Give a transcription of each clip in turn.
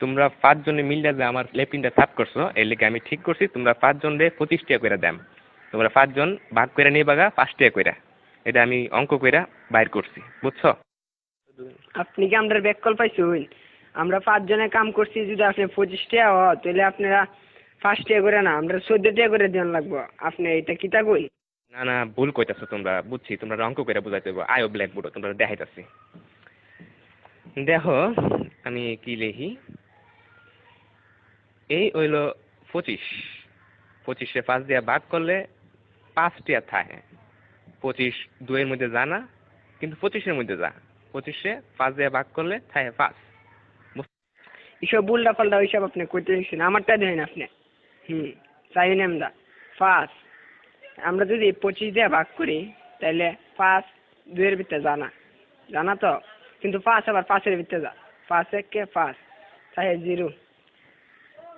তোমরা 5 জনে মিললে যে আমার লেফটিনটা সাফ করছো এর লেগে আমি ঠিক করছি তোমরা 5 জনে 25 টাকা করে দাম। তোমরা 5 জন ভাগ করে নিয়ে বাগা 5 টাকা করে। এটা আমি অঙ্ক কইরা বাইর করছি, বুঝছো? আপনি কি আমরা ব্যাক কল পাইছুন? আমরা 5 জনে কাম করছি, যদি আপনি 25 টাকা হয় তাহলে আপনারা 5 টাকা করে না, আমরা 14 টাকা করে দেন লাগবো। আপনি এটা কিতা কই? না না, ভুল কইতাছো তোমরা, বুঝছি তোমরা অঙ্ক কইরা বুঝাইতে হবে। আয়ো ব্ল্যাক বোর্ড তোমরা দেখাইতাছি। দেখো আমি কি লিখি, এই হইল 25, 25-এ 5 দিয়ে ভাগ করলে 5 টাকা থাকে। 25 2 এর মধ্যে যা না, কিন্তু 25-এর মধ্যে যা। 25-এ 5 দিয়ে ভাগ করলে থাকে 5। এসব উল্টা পাল্টা ওইসব আপনি কইতে দিচ্ছেন, আমারটা দেখেন আপনি। চাইন আমরা 5, আমরা যদি 25 দিয়ে ভাগ করি তাহলে 5 2 এর ভিতরে জানা জানা তো, কিন্তু 5 আবার 5 এর ভিতরে যা। 5 1 5 তাই 0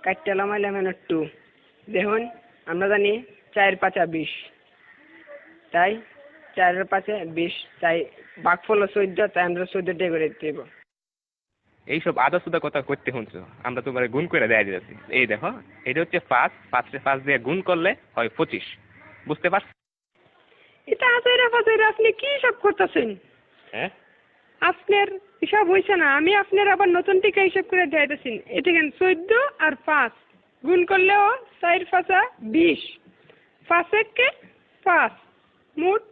কাটতে লামাইলাম 2। দেখুন আমরা জানি 4 5 20, তাই 4 এর 5 20, তাই ভাগফল 14, তাই আমরা 14 টাকা করে দিতে হবে। এইসব আদা সুদা কথা করতে শুনছো, আমরা তোমার গুণ করে দেয়া দিতেছি। এই দেখো এটা হচ্ছে 5, 5-এ 5 দিয়ে গুণ করলে হয় 25, বুঝতে পারছো? এটা আজাইরা বাজাইরা আপনি কি সব করতেছেন? হ্যাঁ, আপনার হিসাব হয়েছে না, আমি আপনার আবার নতুন টিকা হিসাব করে দেখাইতেছি। এটা কেন 14 আর 5 গুণ করলেও 4 5 20, 5 1 5, মোট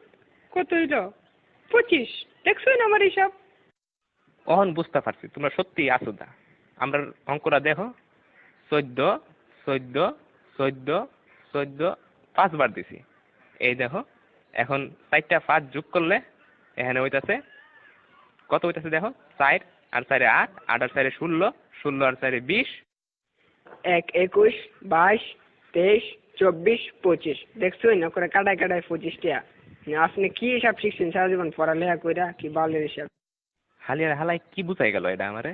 কত হইল? 25। দেখছেন আমার হিসাব? অহন বুঝতে পারছি তোমরা সত্যি আসুদা। আমরা অঙ্কটা দেখো, 14 14 14 14 5 বার দিছি। এই দেখো এখন 4টা 5 যোগ করলে এখানে হইতাছে কত হইতাছে দেখো, 4 আর 4 8, 8 আর 4 16, 16 আর 4 20। 1 21 22 23 24 25। দেখছেন না করে কাটায় কাটায় 25 টাকা। আপনি কি হিসাব শিখছেন সারা জীবন পড়ালেখা কইরা, কি বালের হিসাব? হালিয়ার হালাই কি বুঝাই গেল এটা আমারে?